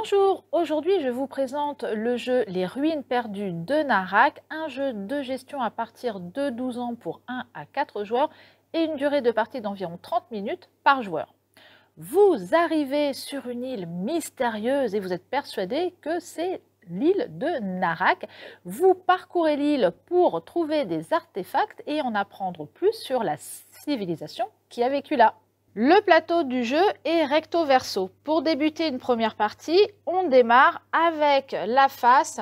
Bonjour, aujourd'hui je vous présente le jeu Les Ruines perdues de Narak, un jeu de gestion à partir de 12 ans pour 1 à 4 joueurs et une durée de partie d'environ 30 minutes par joueur. Vous arrivez sur une île mystérieuse et vous êtes persuadé que c'est l'île de Narak. Vous parcourez l'île pour trouver des artefacts et en apprendre plus sur la civilisation qui a vécu là. Le plateau du jeu est recto verso. Pour débuter une première partie, on démarre avec la face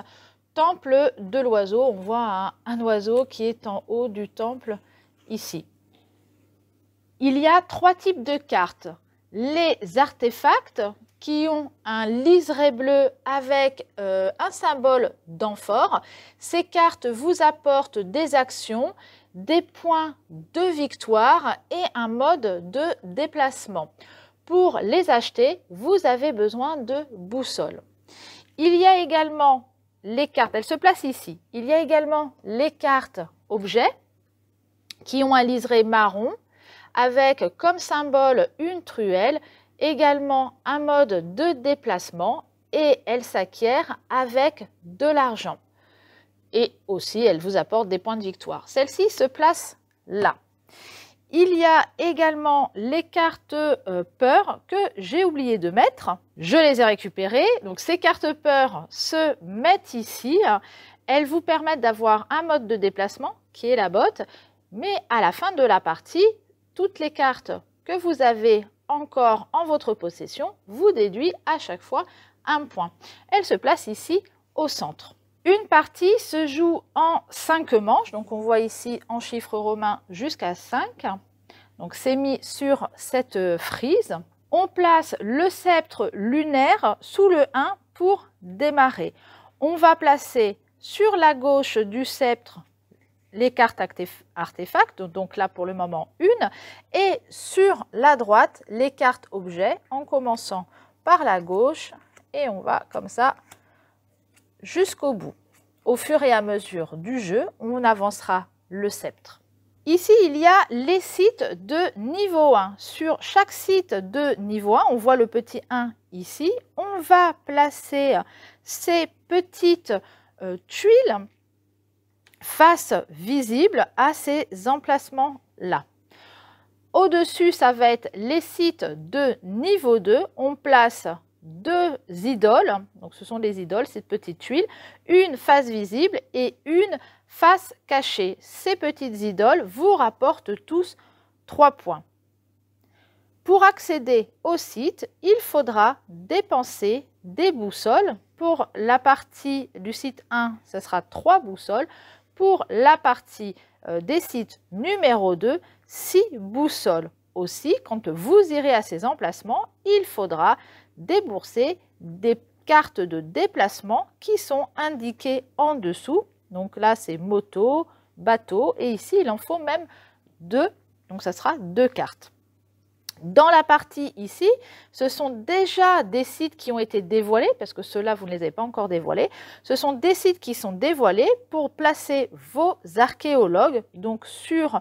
temple de l'oiseau. On voit un oiseau qui est en haut du temple ici. Il y a 3 types de cartes. Les artefacts qui ont un liseré bleu avec un symbole d'amphore. Ces cartes vous apportent des actions, des points de victoire et un mode de déplacement. Pour les acheter, vous avez besoin de boussole. Il y a également les cartes, elles se placent ici. Il y a également les cartes objets qui ont un liseré marron avec comme symbole une truelle, également un mode de déplacement et elles s'acquièrent avec de l'argent. Et aussi, elle vous apporte des points de victoire. Celle-ci se place là. Il y a également les cartes peur que j'ai oublié de mettre. Je les ai récupérées. Donc, ces cartes peur se mettent ici. Elles vous permettent d'avoir un mode de déplacement qui est la botte. Mais à la fin de la partie, toutes les cartes que vous avez encore en votre possession vous déduit à chaque fois un point. Elles se placent ici au centre. Une partie se joue en 5 manches, donc on voit ici en chiffres romains jusqu'à 5. Donc c'est mis sur cette frise. On place le sceptre lunaire sous le 1 pour démarrer. On va placer sur la gauche du sceptre les cartes artefacts, donc là pour le moment une, et sur la droite les cartes objets en commençant par la gauche et on va comme ça jusqu'au bout. Au fur et à mesure du jeu, on avancera le sceptre. Ici, il y a les sites de niveau 1. Sur chaque site de niveau 1, on voit le petit 1 ici. On va placer ces petites tuiles face visible à ces emplacements-là. Au-dessus, ça va être les sites de niveau 2. On place 2 idoles, donc ce sont des idoles, ces petites tuiles, une face visible et une face cachée. Ces petites idoles vous rapportent tous 3 points. Pour accéder au site, il faudra dépenser des boussoles. Pour la partie du site 1, ce sera 3 boussoles. Pour la partie des sites numéro 2, 6 boussoles. Aussi, quand vous irez à ces emplacements, il faudra débourser des cartes de déplacement qui sont indiquées en dessous. Donc là, c'est moto, bateau et ici, il en faut même 2. Donc ça sera 2 cartes. Dans la partie ici, ce sont déjà des sites qui ont été dévoilés, parce que ceux-là, vous ne les avez pas encore dévoilés. Ce sont des sites qui sont dévoilés pour placer vos archéologues. Donc sur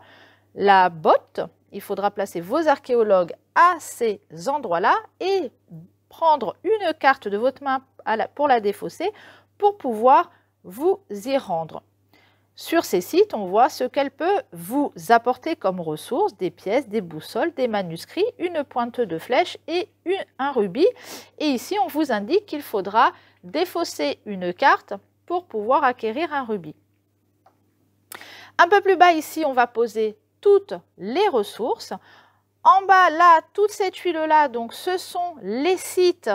la botte, il faudra placer vos archéologues à ces endroits-là et prendre une carte de votre main pour la défausser pour pouvoir vous y rendre. Sur ces sites, on voit ce qu'elle peut vous apporter comme ressources, des pièces, des boussoles, des manuscrits, une pointe de flèche et un rubis. Et ici, on vous indique qu'il faudra défausser une carte pour pouvoir acquérir un rubis. Un peu plus bas ici, on va poser toutes les ressources. En bas, là, toutes ces tuiles-là, donc ce sont les sites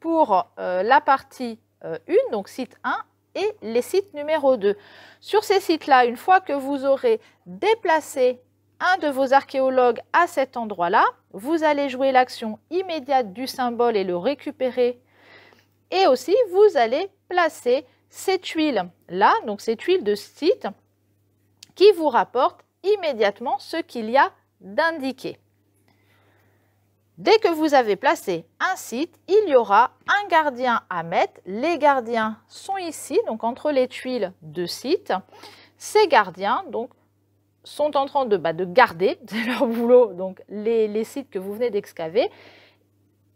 pour la partie 1, donc site 1, et les sites numéro 2. Sur ces sites-là, une fois que vous aurez déplacé un de vos archéologues à cet endroit-là, vous allez jouer l'action immédiate du symbole et le récupérer. Et aussi, vous allez placer ces tuiles-là, donc ces tuiles de site, qui vous rapportent immédiatement ce qu'il y a d'indiqué. Dès que vous avez placé un site, il y aura un gardien à mettre. Les gardiens sont ici, donc entre les tuiles de site. Ces gardiens donc, sont en train de garder, c'est leur boulot, donc les sites que vous venez d'excaver.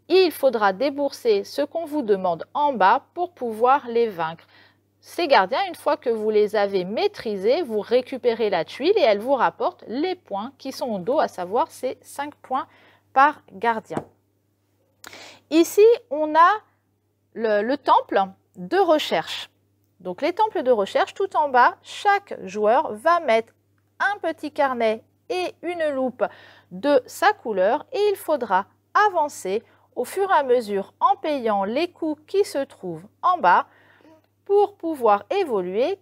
il faudra débourser ce qu'on vous demande en bas pour pouvoir les vaincre. Ces gardiens, une fois que vous les avez maîtrisés, vous récupérez la tuile et elle vous rapporte les points qui sont au dos, à savoir ces 5 points par gardien. Ici, on a le temple de recherche. Donc les temples de recherche, tout en bas, chaque joueur va mettre un petit carnet et une loupe de sa couleur et il faudra avancer au fur et à mesure en payant les coups qui se trouvent en bas pour pouvoir évoluer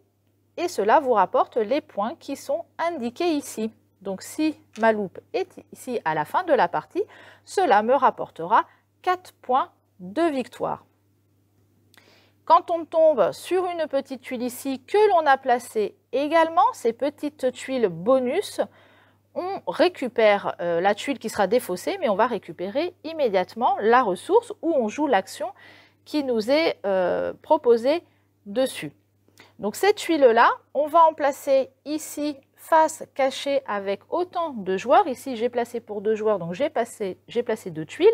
et cela vous rapporte les points qui sont indiqués ici. Donc si ma loupe est ici à la fin de la partie, cela me rapportera 4 points de victoire. Quand on tombe sur une petite tuile ici que l'on a placée également, ces petites tuiles bonus, on récupère la tuile qui sera défaussée, mais on va récupérer immédiatement la ressource où on joue l'action qui nous est proposée dessus. Donc cette tuile-là, on va en placer ici face cachée avec autant de joueurs. Ici, j'ai placé pour 2 joueurs, donc j'ai placé 2 tuiles.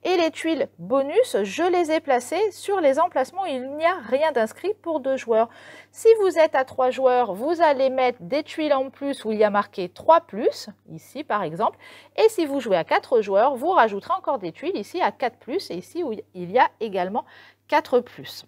Et les tuiles bonus, je les ai placées sur les emplacements où il n'y a rien d'inscrit pour 2 joueurs. Si vous êtes à 3 joueurs, vous allez mettre des tuiles en plus où il y a marqué 3+, ici par exemple. Et si vous jouez à 4 joueurs, vous rajouterez encore des tuiles ici à 4+, et ici où il y a également 4+.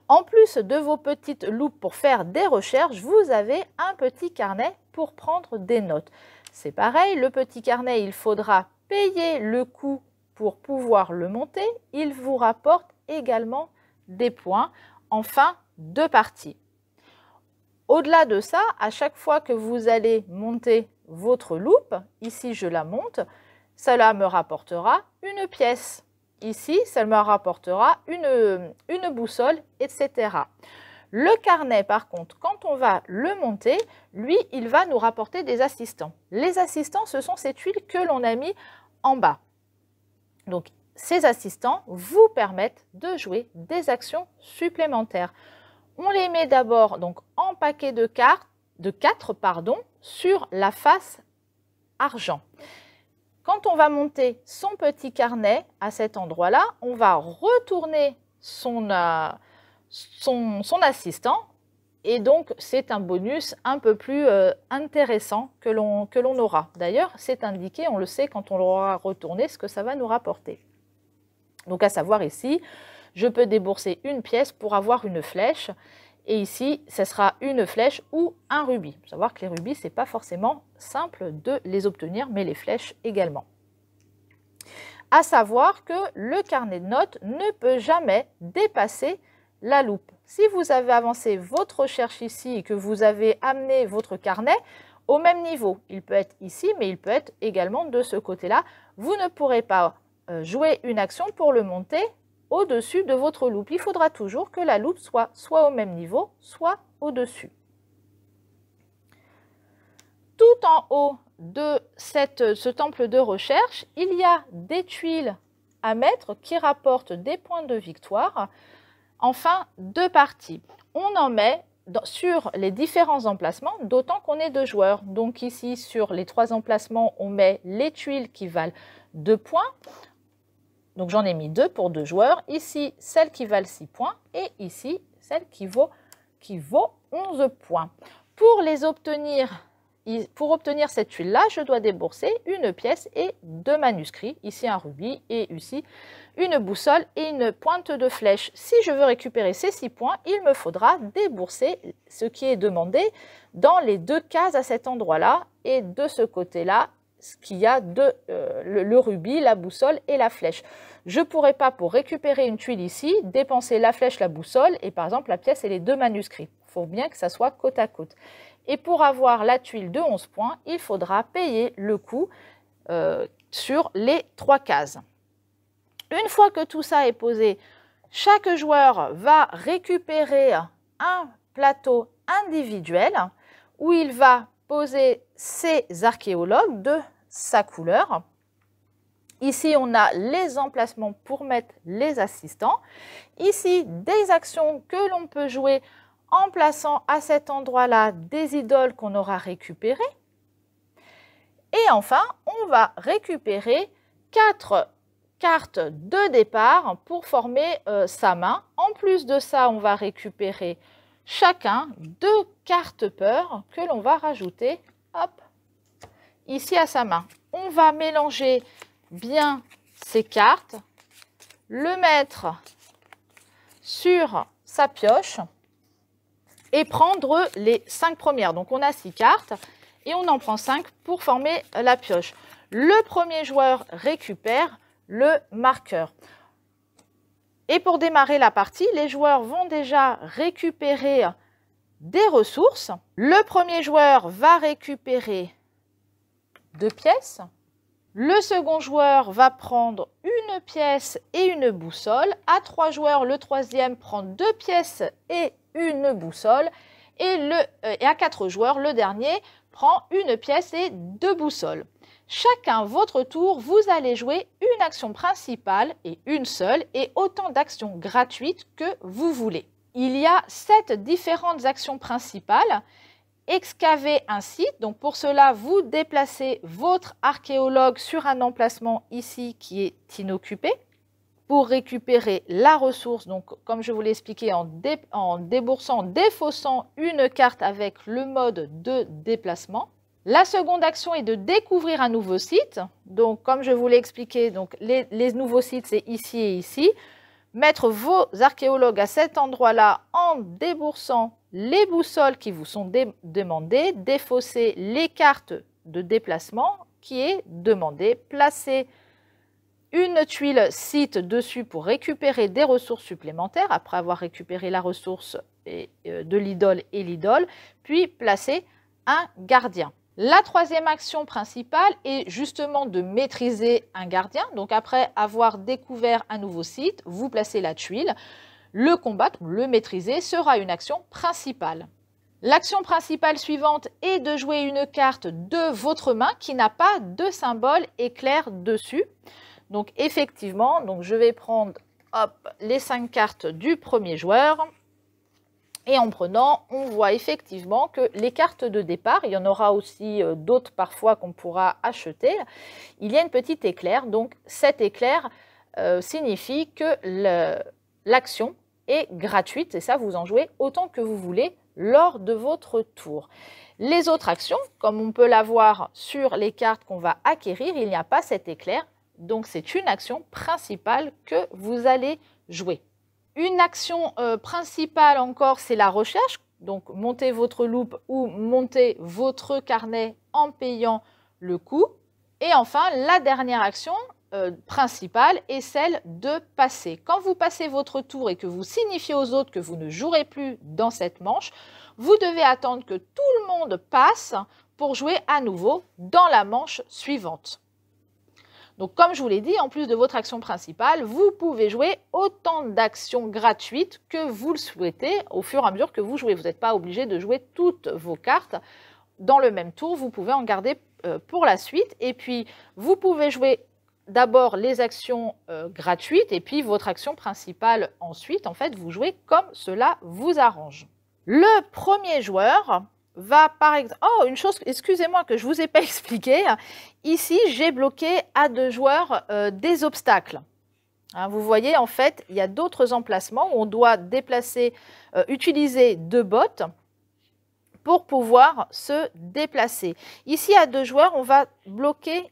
En plus de vos petites loupes pour faire des recherches, vous avez un petit carnet pour prendre des notes. C'est pareil, le petit carnet, il faudra payer le coût pour pouvoir le monter. Il vous rapporte également des points en fin de partie. Au-delà de ça, à chaque fois que vous allez monter votre loupe, ici je la monte, cela me rapportera une pièce. Ici, ça me rapportera une boussole, etc. Le carnet, par contre, quand on va le monter, lui, il va nous rapporter des assistants. Les assistants, ce sont ces tuiles que l'on a mis en bas. Donc, ces assistants vous permettent de jouer des actions supplémentaires. On les met d'abord donc en paquet de 4 sur la face argent. Quand on va monter son petit carnet à cet endroit-là, on va retourner son assistant et donc c'est un bonus un peu plus intéressant que l'on aura. D'ailleurs, c'est indiqué, on le sait quand on l'aura retourné, ce que ça va nous rapporter. Donc à savoir ici, je peux débourser une pièce pour avoir une flèche. Et ici, ce sera une flèche ou un rubis. Il faut savoir que les rubis, ce n'est pas forcément simple de les obtenir, mais les flèches également. À savoir que le carnet de notes ne peut jamais dépasser la loupe. Si vous avez avancé votre recherche ici et que vous avez amené votre carnet au même niveau, il peut être ici, mais il peut être également de ce côté-là. Vous ne pourrez pas jouer une action pour le monter au-dessus de votre loupe. Il faudra toujours que la loupe soit au même niveau, soit au-dessus. Tout en haut de ce temple de recherche, il y a des tuiles à mettre qui rapportent des points de victoire en fin de partie. On en met sur les différents emplacements, d'autant qu'on est 2 joueurs. Donc ici, sur les 3 emplacements, on met les tuiles qui valent 2 points. Donc j'en ai mis 2 pour 2 joueurs. Ici, celle qui valent 6 points et ici, celle qui vaut 11 points. Pour obtenir cette tuile-là, je dois débourser une pièce et 2 manuscrits. Ici un rubis et ici une boussole et une pointe de flèche. Si je veux récupérer ces 6 points, il me faudra débourser ce qui est demandé dans les 2 cases à cet endroit-là et de ce côté-là, ce qu'il y a le rubis, la boussole et la flèche. Je ne pourrais pas, pour récupérer une tuile ici, dépenser la flèche, la boussole et par exemple la pièce et les 2 manuscrits. Il faut bien que ça soit côte à côte. Et pour avoir la tuile de 11 points, il faudra payer le coût sur les 3 cases. Une fois que tout ça est posé, chaque joueur va récupérer un plateau individuel où il va poser ses archéologues de sa couleur. Ici, on a les emplacements pour mettre les assistants. Ici, des actions que l'on peut jouer en plaçant à cet endroit-là des idoles qu'on aura récupérées. Et enfin, on va récupérer 4 cartes de départ pour former sa main. En plus de ça, on va récupérer chacun 2 cartes peur que l'on va rajouter hop, ici à sa main. On va mélanger bien ces cartes, le mettre sur sa pioche et prendre les 5 premières. Donc on a 6 cartes et on en prend 5 pour former la pioche. Le premier joueur récupère le marqueur. Et pour démarrer la partie, les joueurs vont déjà récupérer des ressources. Le premier joueur va récupérer 2 pièces. Le second joueur va prendre une pièce et une boussole. À 3 joueurs, le troisième prend 2 pièces et une boussole. Et à 4 joueurs, le dernier prend une pièce et 2 boussoles. Chacun votre tour, vous allez jouer une action principale et une seule et autant d'actions gratuites que vous voulez. Il y a 7 différentes actions principales. Excaver un site, donc pour cela, vous déplacez votre archéologue sur un emplacement ici qui est inoccupé pour récupérer la ressource, donc comme je vous l'ai expliqué, en défaussant une carte avec le mode de déplacement. La seconde action est de découvrir un nouveau site. Donc, comme je vous l'ai expliqué, donc les nouveaux sites, c'est ici et ici. Mettre vos archéologues à cet endroit-là en déboursant les boussoles qui vous sont demandées, défausser les cartes de déplacement qui est demandé, placer une tuile site dessus pour récupérer des ressources supplémentaires après avoir récupéré la ressource de l'idole et l'idole, puis placer un gardien. La troisième action principale est justement de maîtriser un gardien. Donc après avoir découvert un nouveau site, vous placez la tuile. Le combattre, le maîtriser, sera une action principale. L'action principale suivante est de jouer une carte de votre main qui n'a pas de symbole éclair dessus. Donc effectivement, je vais prendre les 5 cartes du premier joueur. Et en prenant, on voit effectivement que les cartes de départ, il y en aura aussi d'autres parfois qu'on pourra acheter, il y a une petite éclair. Donc cet éclair signifie que l'action est gratuite et ça, vous en jouez autant que vous voulez lors de votre tour. Les autres actions, comme on peut l'avoir sur les cartes qu'on va acquérir, il n'y a pas cet éclair. Donc c'est une action principale que vous allez jouer. Une action principale encore, c'est la recherche. Donc, montez votre loupe ou montez votre carnet en payant le coût. Et enfin, la dernière action principale est celle de passer. Quand vous passez votre tour et que vous signifiez aux autres que vous ne jouerez plus dans cette manche, vous devez attendre que tout le monde passe pour jouer à nouveau dans la manche suivante. Donc, comme je vous l'ai dit, en plus de votre action principale, vous pouvez jouer autant d'actions gratuites que vous le souhaitez au fur et à mesure que vous jouez. Vous n'êtes pas obligé de jouer toutes vos cartes dans le même tour. Vous pouvez en garder pour la suite. Et puis, vous pouvez jouer d'abord les actions gratuites et puis votre action principale ensuite. En fait, vous jouez comme cela vous arrange. Le premier joueur va par exemple... Oh, une chose, excusez-moi que je ne vous ai pas expliqué. Ici, j'ai bloqué à 2 joueurs des obstacles. Hein, vous voyez, en fait, il y a d'autres emplacements où on doit déplacer, utiliser 2 bottes pour pouvoir se déplacer. Ici, à 2 joueurs, on va bloquer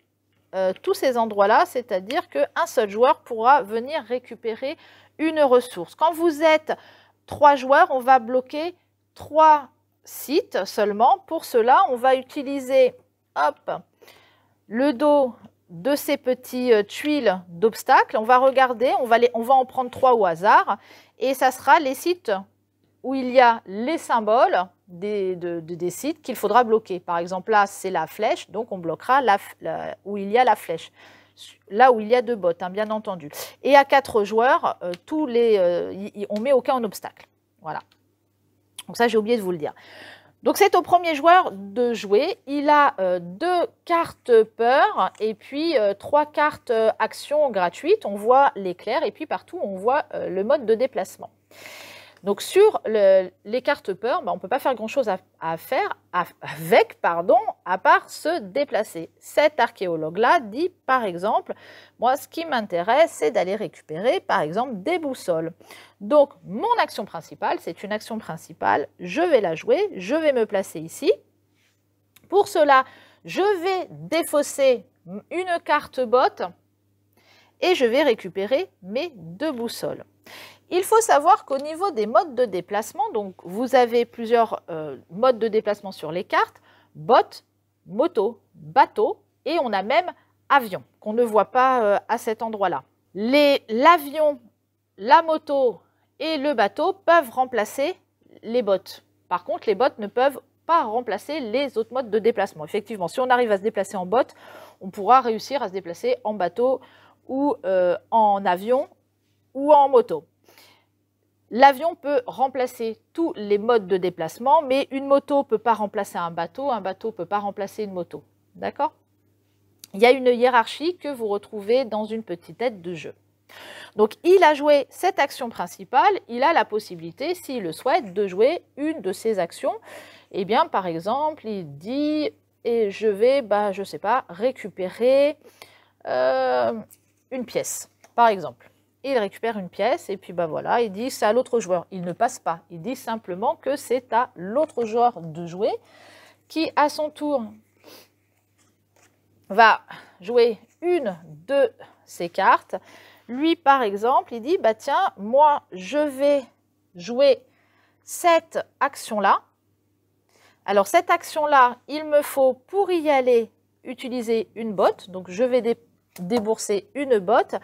tous ces endroits-là, c'est-à-dire qu'un seul joueur pourra venir récupérer une ressource. Quand vous êtes 3 joueurs, on va bloquer 3 sites seulement. Pour cela, on va utiliser le dos de ces petites tuiles d'obstacles. On va regarder, on va en prendre 3 au hasard et ça sera les sites où il y a les symboles des sites qu'il faudra bloquer. Par exemple, là, c'est la flèche, donc on bloquera où il y a la flèche. Là où il y a 2 bottes, hein, bien entendu. Et à 4 joueurs, on ne met aucun obstacle. Voilà. Donc ça, j'ai oublié de vous le dire. Donc c'est au premier joueur de jouer. Il a 2 cartes peur et puis 3 cartes action gratuites. On voit l'éclair et puis partout, on voit le mode de déplacement. Donc sur les cartes peur, on ne peut pas faire grand-chose à faire avec, à part se déplacer. Cet archéologue-là dit par exemple, moi ce qui m'intéresse c'est d'aller récupérer par exemple des boussoles. Donc mon action principale, c'est une action principale, je vais la jouer, je vais me placer ici. Pour cela, je vais défausser une carte botte et je vais récupérer mes 2 boussoles. Il faut savoir qu'au niveau des modes de déplacement, donc vous avez plusieurs modes de déplacement sur les cartes, botte, moto, bateau, et on a même avion, qu'on ne voit pas à cet endroit-là. L'avion, la moto et le bateau peuvent remplacer les bottes. Par contre, les bottes ne peuvent pas remplacer les autres modes de déplacement. Effectivement, si on arrive à se déplacer en botte, on pourra réussir à se déplacer en bateau ou en avion ou en moto. L'avion peut remplacer tous les modes de déplacement, mais une moto ne peut pas remplacer un bateau ne peut pas remplacer une moto. D'accord? Il y a une hiérarchie que vous retrouvez dans une petite aide de jeu. Donc, il a joué cette action principale, il a la possibilité, s'il le souhaite, de jouer une de ces actions. Eh bien, par exemple, il dit, et je vais, je ne sais pas, récupérer une pièce, par exemple. Il récupère une pièce et puis voilà, il dit c'est à l'autre joueur. Il ne passe pas, il dit simplement que c'est à l'autre joueur de jouer qui, à son tour, va jouer une de ses cartes. Lui, par exemple, il dit tiens, moi, je vais jouer cette action-là. Alors, cette action-là, il me faut, pour y aller, utiliser une botte. Donc, je vais débourser une botte.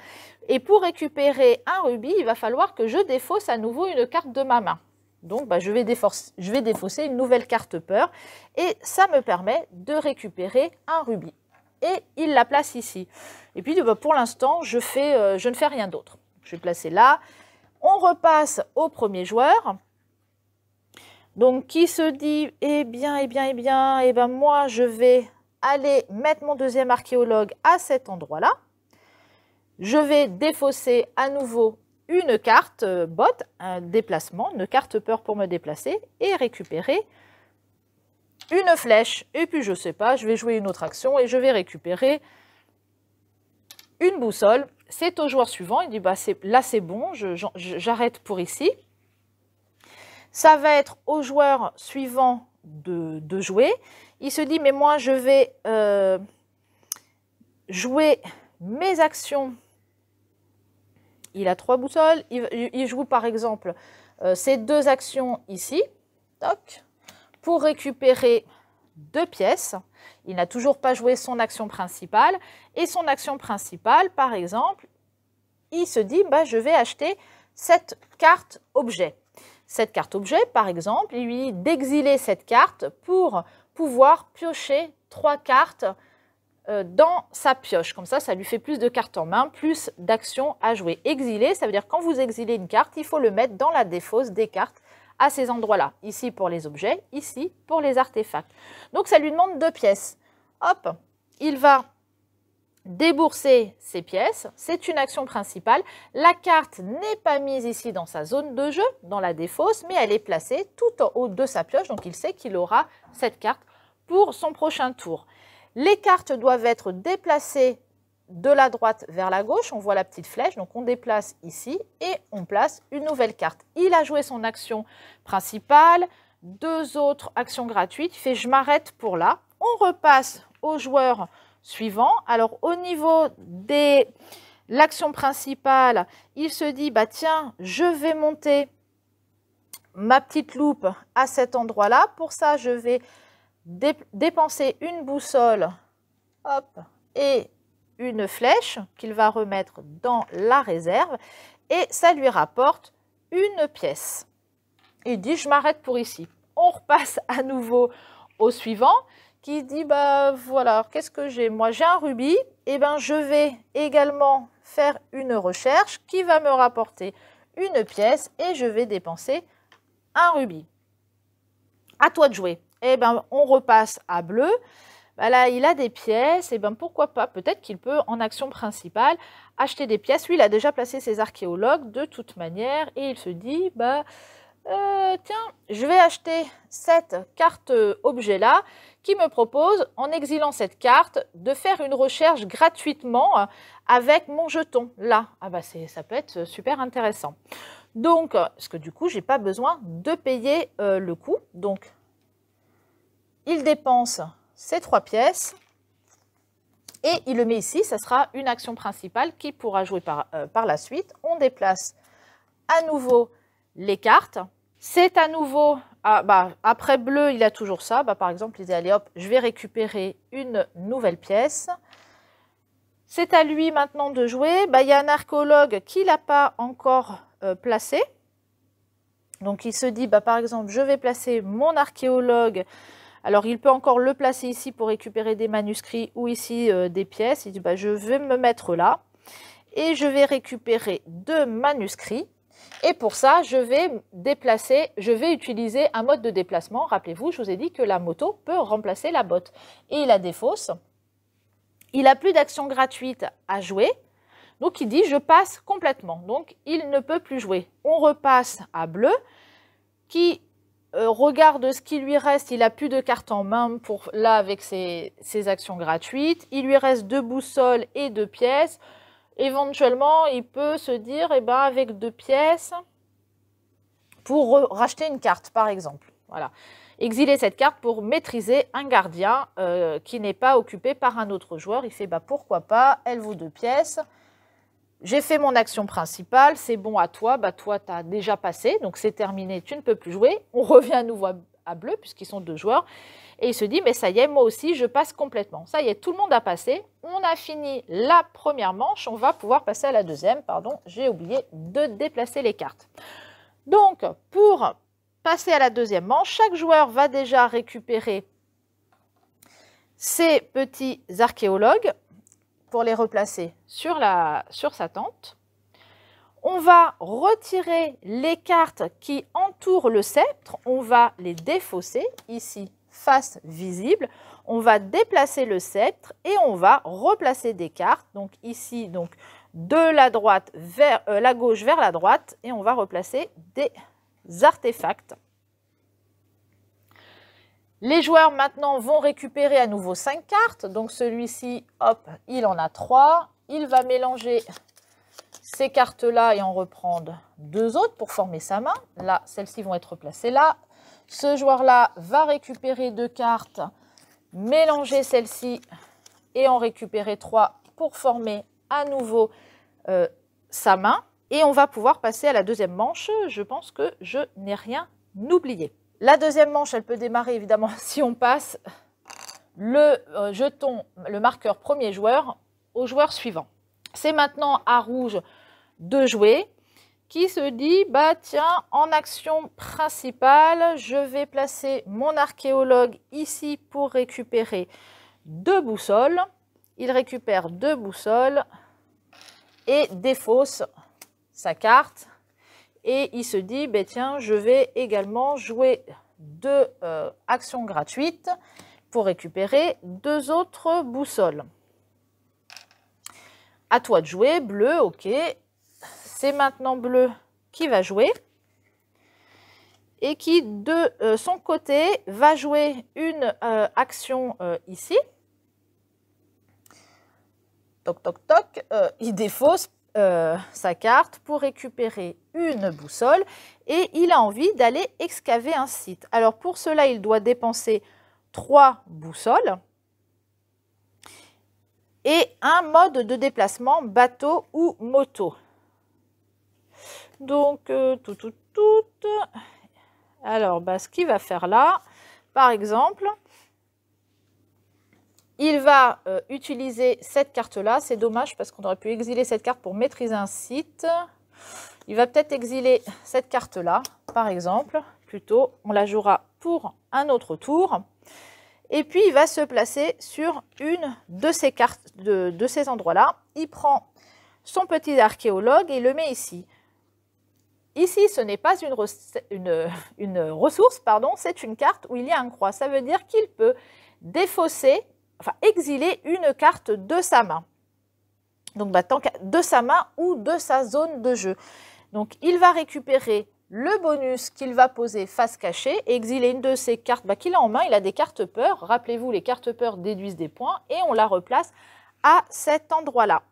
Et pour récupérer un rubis, il va falloir que je défausse à nouveau une carte de ma main. Donc, je vais défausser une nouvelle carte peur. Et ça me permet de récupérer un rubis. Et il la place ici. Et puis, pour l'instant, je ne fais rien d'autre. Je vais placer là. On repasse au premier joueur. Donc, qui se dit, moi, je vais aller mettre mon deuxième archéologue à cet endroit-là. Je vais défausser à nouveau une carte botte, un déplacement, une carte peur pour me déplacer et récupérer une flèche. Et puis, je ne sais pas, je vais jouer une autre action et je vais récupérer une boussole. C'est au joueur suivant. Il dit, là, c'est bon, j'arrête pour ici. Ça va être au joueur suivant de jouer. Il se dit, mais moi, je vais jouer mes actions. Il a 3 boussoles. Il joue, par exemple, ces 2 actions ici. Toc, pour récupérer 2 pièces. Il n'a toujours pas joué son action principale. Et son action principale, par exemple, il se dit, je vais acheter cette carte objet. Cette carte objet, par exemple, il lui dit d'exiler cette carte pour pouvoir piocher 3 cartes dans sa pioche. Comme ça lui fait plus de cartes en main, plus d'actions à jouer. Exiler, ça veut dire quand vous exilez une carte, il faut le mettre dans la défausse des cartes à ces endroits-là. Ici pour les objets, ici pour les artefacts. Donc ça lui demande 2 pièces. Hop, il va débourser ses pièces, c'est une action principale. La carte n'est pas mise ici dans sa zone de jeu, dans la défausse, mais elle est placée tout en haut de sa pioche, donc il sait qu'il aura cette carte pour son prochain tour. Les cartes doivent être déplacées de la droite vers la gauche, on voit la petite flèche, donc on déplace ici et on place une nouvelle carte. Il a joué son action principale, 2 autres actions gratuites, il fait je m'arrête pour là. On repasse au joueur suivant. Alors, au niveau de l'action principale, il se dit, tiens, je vais monter ma petite loupe à cet endroit-là. Pour ça, je vais dépenser une boussole et une flèche qu'il va remettre dans la réserve. Et ça lui rapporte une pièce. Il dit, je m'arrête pour ici. On repasse à nouveau au suivant, qui dit, voilà, qu'est-ce que j'ai? Moi, j'ai un rubis, et je vais également faire une recherche qui va me rapporter une pièce et je vais dépenser un rubis. À toi de jouer. On repasse à bleu. Là, il a des pièces, pourquoi pas, peut-être qu'il peut, en action principale, acheter des pièces. Lui, il a déjà placé ses archéologues de toute manière et il se dit, Tiens, je vais acheter cette carte objet-là qui me propose, en exilant cette carte, de faire une recherche gratuitement avec mon jeton. Là, ah bah ça peut être super intéressant. Donc, parce que du coup, je n'ai pas besoin de payer le coût. Donc, il dépense ces 3 pièces et il le met ici. Ça sera une action principale qui pourra jouer par la suite. On déplace à nouveau les cartes. C'est à nouveau, après bleu, il a toujours ça. Par exemple, il dit, allez hop, je vais récupérer une nouvelle pièce. C'est à lui maintenant de jouer. Il y a un archéologue qui ne l'a pas encore placé. Donc, il se dit, par exemple, je vais placer mon archéologue. Alors, il peut encore le placer ici pour récupérer des manuscrits ou ici des pièces. Il dit, je vais me mettre là et je vais récupérer 2 manuscrits. Et pour ça, je vais utiliser un mode de déplacement. Rappelez-vous, je vous ai dit que la moto peut remplacer la botte. Et il a des fausses. Il n'a plus d'action gratuite à jouer. Donc, il dit, je passe complètement. Donc, il ne peut plus jouer. On repasse à bleu, qui regarde ce qui lui reste. Il n'a plus de cartes en main pour là avec ses actions gratuites. Il lui reste 2 boussoles et 2 pièces. Éventuellement, il peut se dire, avec 2 pièces, pour racheter une carte, par exemple. Voilà. Exiler cette carte pour maîtriser un gardien qui n'est pas occupé par un autre joueur. Il fait, pourquoi pas, elle vaut 2 pièces. J'ai fait mon action principale, c'est bon à toi. Toi, tu as déjà passé, donc c'est terminé, tu ne peux plus jouer. On revient à nouveau à bleu, puisqu'ils sont 2 joueurs. Et il se dit, mais ça y est, moi aussi, je passe complètement. Ça y est, tout le monde a passé. On a fini la première manche. On va pouvoir passer à la deuxième. Pardon, j'ai oublié de déplacer les cartes. Donc, pour passer à la deuxième manche, chaque joueur va déjà récupérer ses petits archéologues pour les replacer sur sa tente. On va retirer les cartes qui entourent le sceptre. On va les défausser ici. Face visible, on va déplacer le sceptre et on va replacer des cartes. Donc ici, de la droite vers la gauche vers la droite, et on va replacer des artefacts. Les joueurs maintenant vont récupérer à nouveau 5 cartes. Donc celui-ci, hop, il en a 3. Il va mélanger ces cartes-là et en reprendre 2 autres pour former sa main. Là, celles-ci vont être placées là. Ce joueur-là va récupérer 2 cartes, mélanger celles-ci et en récupérer 3 pour former à nouveau sa main. Et on va pouvoir passer à la deuxième manche. Je pense que je n'ai rien oublié. La deuxième manche, elle peut démarrer évidemment si on passe le jeton, le marqueur premier joueur au joueur suivant. C'est maintenant à rouge de jouer, qui se dit, tiens, en action principale, je vais placer mon archéologue ici pour récupérer 2 boussoles. Il récupère 2 boussoles et défausse sa carte. Et il se dit, tiens, je vais également jouer 2 actions gratuites pour récupérer 2 autres boussoles. À toi de jouer, bleu, ok. C'est maintenant bleu qui va jouer et qui, de son côté, va jouer une action ici. Toc, toc, toc. Il défausse sa carte pour récupérer une boussole et il a envie d'aller excaver un site. Alors, pour cela, il doit dépenser 3 boussoles et un mode de déplacement bateau ou moto. Donc, alors, ce qu'il va faire là, par exemple, il va utiliser cette carte-là. C'est dommage parce qu'on aurait pu exiler cette carte pour maîtriser un site. Il va peut-être exiler cette carte-là, par exemple. Plutôt, on la jouera pour un autre tour. Et puis, il va se placer sur une de ces cartes, de ces endroits-là. Il prend son petit archéologue et le met ici. Ici, ce n'est pas une ressource, pardon, c'est une carte où il y a un croix. Ça veut dire qu'il peut défausser, enfin exiler une carte de sa main. Donc, de sa main ou de sa zone de jeu. Donc, il va récupérer le bonus qu'il va poser face cachée, exiler une de ses cartes qu'il a en main. Il a des cartes peur. Rappelez-vous, les cartes peur déduisent des points et on la replace à cet endroit-là.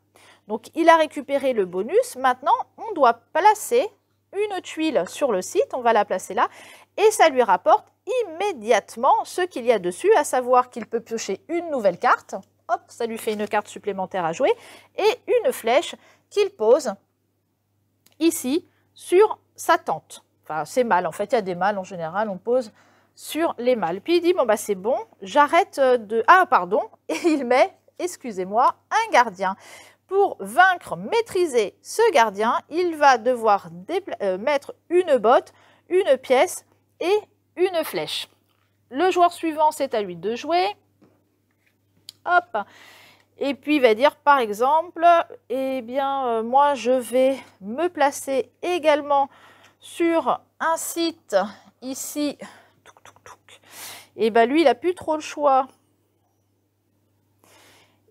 Donc, il a récupéré le bonus. Maintenant, on doit placer une tuile sur le site. On va la placer là et ça lui rapporte immédiatement ce qu'il y a dessus, à savoir qu'il peut piocher une nouvelle carte. Hop, ça lui fait une carte supplémentaire à jouer et une flèche qu'il pose ici sur sa tente. Enfin, c'est malles. En fait, il y a des malles en général, on pose sur les malles. Puis il dit, bon, bah c'est bon, j'arrête de... Ah, pardon. Et il met, excusez-moi, un gardien. Pour vaincre, maîtriser ce gardien, il va devoir mettre une botte, une pièce et une flèche. Le joueur suivant, c'est à lui de jouer. Hop. Et puis, il va dire, par exemple, eh bien, moi, je vais me placer également sur un site ici. Et bien, lui, il n'a plus trop le choix.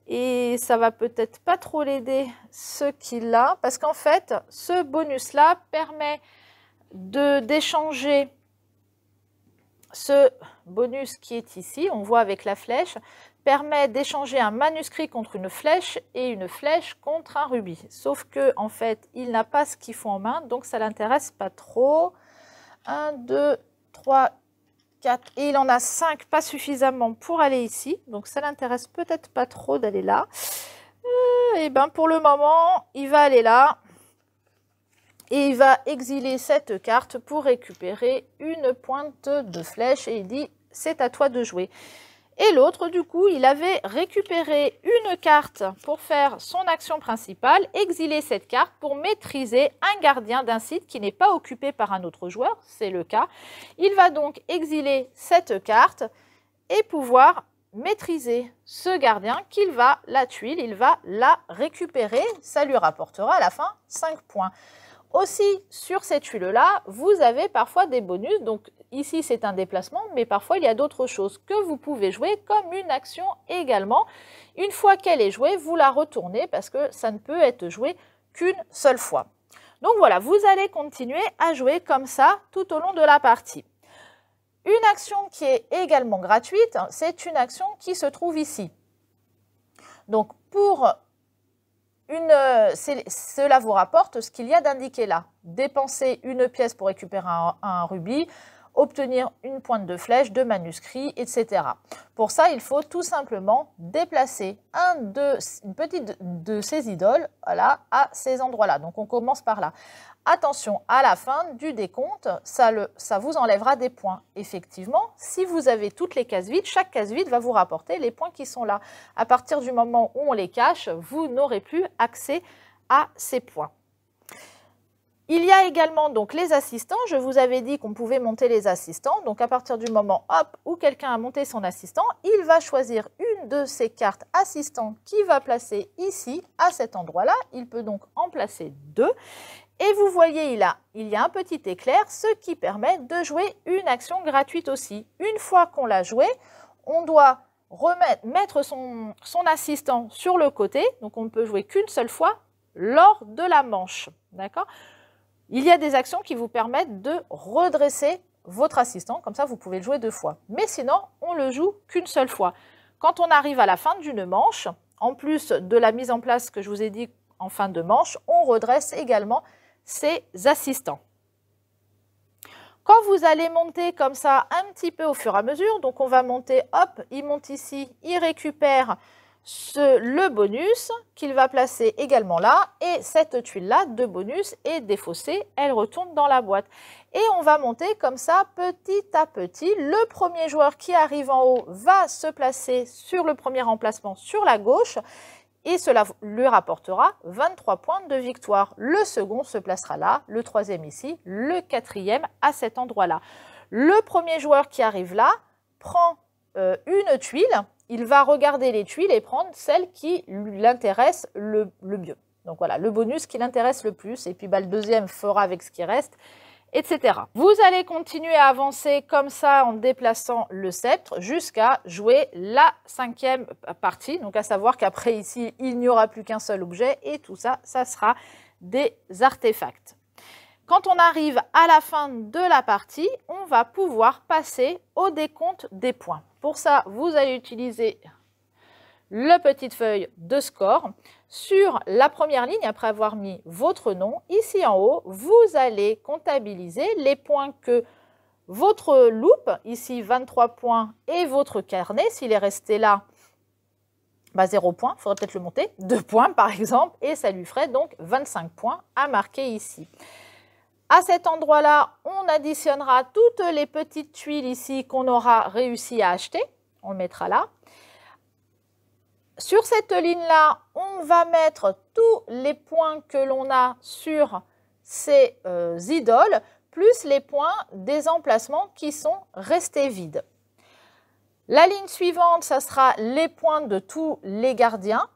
Et ça va peut-être pas trop l'aider ce qu'il a, parce qu'en fait, ce bonus-là permet d'échanger ce bonus qui est ici, on voit avec la flèche, permet d'échanger un manuscrit contre une flèche et une flèche contre un rubis. Sauf que en fait, il n'a pas ce qu'il faut en main, donc ça ne l'intéresse pas trop. 1, 2, 3, 4, et il en a 5, pas suffisamment pour aller ici, donc ça l'intéresse peut-être pas trop d'aller là. Et ben pour le moment, il va aller là et il va exiler cette carte pour récupérer une pointe de flèche et il dit c'est à toi de jouer. Et l'autre, du coup, il avait récupéré une carte pour faire son action principale, exiler cette carte pour maîtriser un gardien d'un site qui n'est pas occupé par un autre joueur, c'est le cas. Il va donc exiler cette carte et pouvoir maîtriser ce gardien qu'il va, la tuile, il va la récupérer. Ça lui rapportera à la fin 5 points. Aussi, sur cette tuile-là, vous avez parfois des bonus. Donc ici, c'est un déplacement, mais parfois, il y a d'autres choses que vous pouvez jouer comme une action également. Une fois qu'elle est jouée, vous la retournez parce que ça ne peut être joué qu'une seule fois. Donc voilà, vous allez continuer à jouer comme ça tout au long de la partie. Une action qui est également gratuite, c'est une action qui se trouve ici. Donc pour cela vous rapporte ce qu'il y a d'indiqué là. Dépenser une pièce pour récupérer un rubis, obtenir une pointe de flèche, de manuscrits, etc. Pour ça, il faut tout simplement déplacer une petite de ces idoles voilà, à ces endroits-là. Donc on commence par là. Attention, à la fin du décompte, ça vous enlèvera des points. Effectivement, si vous avez toutes les cases vides, chaque case vide va vous rapporter les points qui sont là. À partir du moment où on les cache, vous n'aurez plus accès à ces points. Il y a également donc les assistants. Je vous avais dit qu'on pouvait monter les assistants. Donc à partir du moment où quelqu'un a monté son assistant, il va choisir une de ces cartes assistants qu'il va placer ici, à cet endroit-là. Il peut donc en placer 2. Et vous voyez, il y a un petit éclair, ce qui permet de jouer une action gratuite aussi. Une fois qu'on l'a joué, on doit mettre son assistant sur le côté. Donc on ne peut jouer qu'une seule fois lors de la manche. D'accord ? Il y a des actions qui vous permettent de redresser votre assistant. Comme ça, vous pouvez le jouer 2 fois. Mais sinon, on ne le joue qu'une seule fois. Quand on arrive à la fin d'une manche, en plus de la mise en place que je vous ai dit en fin de manche, on redresse également ses assistants. Quand vous allez monter comme ça un petit peu au fur et à mesure, donc on va monter, hop, il monte ici, il récupère le bonus qu'il va placer également là et cette tuile-là de bonus est défaussée, elle retourne dans la boîte. Et on va monter comme ça petit à petit. Le premier joueur qui arrive en haut va se placer sur le premier emplacement sur la gauche et cela lui rapportera 23 points de victoire. Le second se placera là, le troisième ici, le quatrième à cet endroit-là. Le premier joueur qui arrive là prend une tuile, il va regarder les tuiles et prendre celle qui l'intéresse le mieux. Donc voilà, le bonus qui l'intéresse le plus, et puis le deuxième fera avec ce qui reste, etc. Vous allez continuer à avancer comme ça en déplaçant le sceptre jusqu'à jouer la 5e partie. Donc à savoir qu'après ici, il n'y aura plus qu'un seul objet et tout ça, ça sera des artefacts. Quand on arrive à la fin de la partie, on va pouvoir passer au décompte des points. Pour ça, vous allez utiliser la petite feuille de score. Sur la première ligne, après avoir mis votre nom, ici en haut, vous allez comptabiliser les points que votre loupe, ici 23 points, et votre carnet, s'il est resté là, 0 points, il faudrait peut-être le monter, 2 points par exemple, et ça lui ferait donc 25 points à marquer ici. À cet endroit-là, on additionnera toutes les petites tuiles ici qu'on aura réussi à acheter. On le mettra là. Sur cette ligne-là, on va mettre tous les points que l'on a sur ces idoles, plus les points des emplacements qui sont restés vides. La ligne suivante, ça sera les points de tous les gardiens.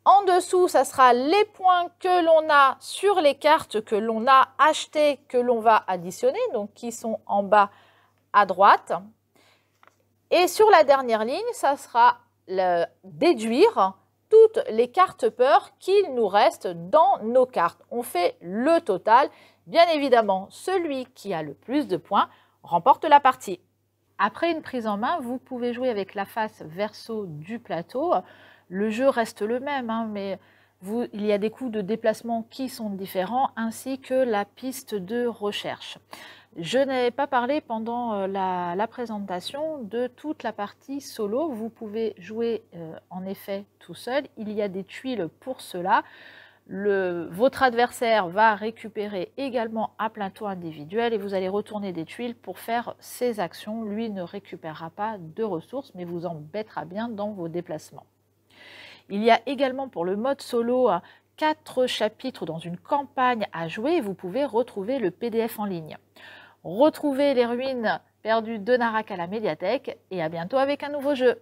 En dessous, ça sera les points que l'on a sur les cartes que l'on a achetées, que l'on va additionner, donc qui sont en bas à droite. Et sur la dernière ligne, ça sera déduire toutes les cartes peurs qu'il nous reste dans nos cartes. On fait le total. Bien évidemment, celui qui a le plus de points remporte la partie. Après une prise en main, vous pouvez jouer avec la face verso du plateau. Le jeu reste le même, hein, mais il y a des coups de déplacement qui sont différents, ainsi que la piste de recherche. Je n'avais pas parlé pendant la présentation de toute la partie solo. Vous pouvez jouer en effet tout seul. Il y a des tuiles pour cela. Votre adversaire va récupérer également un plateau individuel et vous allez retourner des tuiles pour faire ses actions. Lui ne récupérera pas de ressources, mais vous embêtera bien dans vos déplacements. Il y a également pour le mode solo 4 chapitres dans une campagne à jouer et vous pouvez retrouver le PDF en ligne. Retrouvez les ruines perdues de Narak à la médiathèque et à bientôt avec un nouveau jeu.